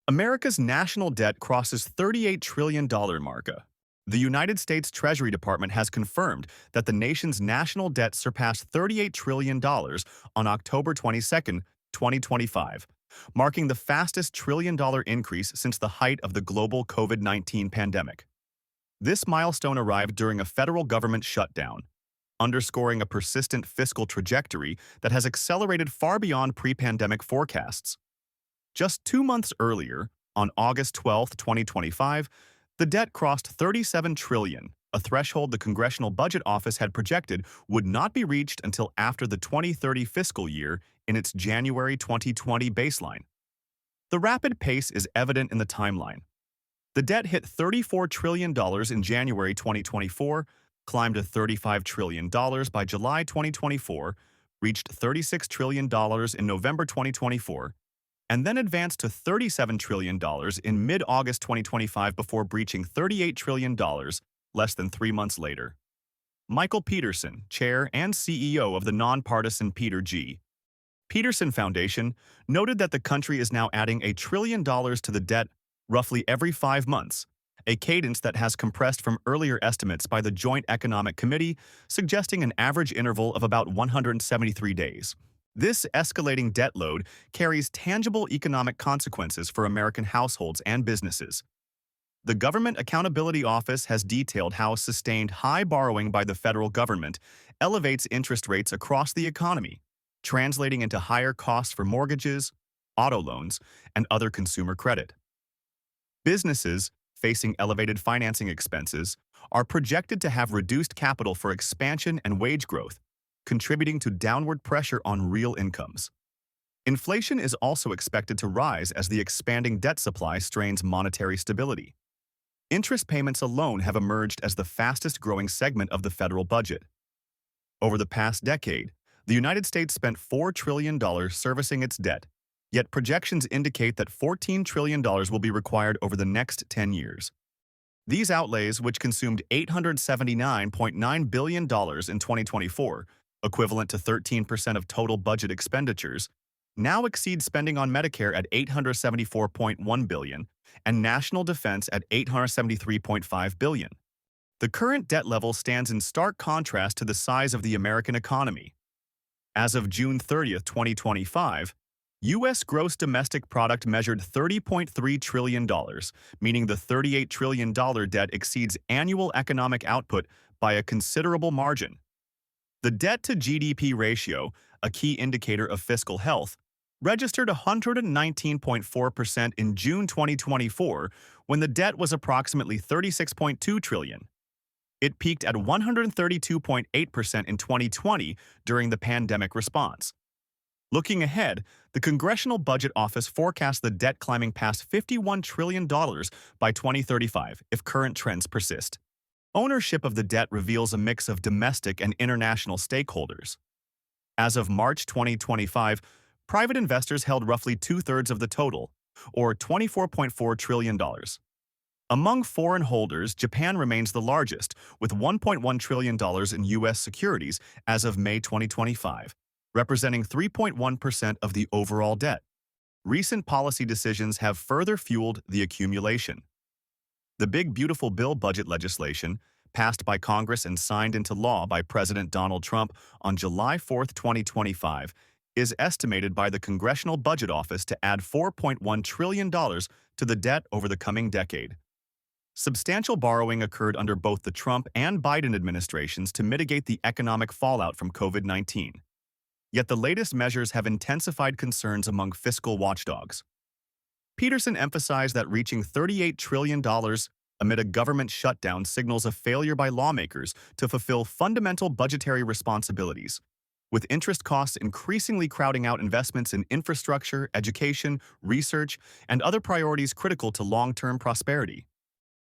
America's national debt crosses $38 trillion mark. The United States Treasury Department has confirmed that the nation's national debt surpassed $38 trillion on October 22, 2025, marking the fastest trillion-dollar increase since the height of the global COVID-19 pandemic. This milestone arrived during a federal government shutdown, underscoring a persistent fiscal trajectory that has accelerated far beyond pre-pandemic forecasts. Just 2 months earlier, on August 12, 2025, the debt crossed $37 trillion, a threshold the Congressional Budget Office had projected would not be reached until after the 2030 fiscal year in its January 2020 baseline. The rapid pace is evident in the timeline. The debt hit $34 trillion in January 2024, climbed to $35 trillion by July 2024, reached $36 trillion in November 2024, and then advanced to $37 trillion in mid-August 2025 before breaching $38 trillion less than 3 months later. Michael Peterson, chair and CEO of the non-partisan Peterson Foundation, noted that the country is now adding $1 trillion to the debt roughly every 5 months, a cadence that has compressed from earlier estimates by the Joint Economic Committee, suggesting an average interval of about 173 days. This escalating debt load carries tangible economic consequences for American households and businesses. The Government Accountability Office has detailed how sustained high borrowing by the federal government elevates interest rates across the economy, translating into higher costs for mortgages, auto loans, and other consumer credit. Businesses, facing elevated financing expenses, are projected to have reduced capital for expansion and wage growth, contributing to downward pressure on real incomes. Inflation is also expected to rise as the expanding debt supply strains monetary stability. Interest payments alone have emerged as the fastest-growing segment of the federal budget. Over the past decade, the United States spent $4 trillion servicing its debt, yet projections indicate that $14 trillion will be required over the next 10 years. These outlays, which consumed $879.9 billion in 2024, equivalent to 13% of total budget expenditures, now exceed spending on Medicare at $874.1 billion and national defense at $873.5 billion. The current debt level stands in stark contrast to the size of the American economy. As of June 30, 2025, U.S. gross domestic product measured $30.3 trillion, meaning the $38 trillion debt exceeds annual economic output by a considerable margin. The debt-to-GDP ratio, a key indicator of fiscal health, registered 119.4% in June 2024 when the debt was approximately $36.2 trillion. It peaked at 132.8% in 2020 during the pandemic response. Looking ahead, the Congressional Budget Office forecasts the debt climbing past $51 trillion by 2035 if current trends persist. Ownership of the debt reveals a mix of domestic and international stakeholders. As of March 2025, private investors held roughly two-thirds of the total, or $24.4 trillion. Among foreign holders, Japan remains the largest, with $1.1 trillion in U.S. securities as of May 2025, representing 3.1% of the overall debt. Recent policy decisions have further fueled the accumulation. The Big Beautiful Bill budget legislation, passed by Congress and signed into law by President Donald Trump on July 4, 2025, is estimated by the Congressional Budget Office to add $4.1 trillion to the debt over the coming decade. Substantial borrowing occurred under both the Trump and Biden administrations to mitigate the economic fallout from COVID-19. Yet the latest measures have intensified concerns among fiscal watchdogs. Peterson emphasized that reaching $38 trillion amid a government shutdown signals a failure by lawmakers to fulfill fundamental budgetary responsibilities, with interest costs increasingly crowding out investments in infrastructure, education, research, and other priorities critical to long-term prosperity.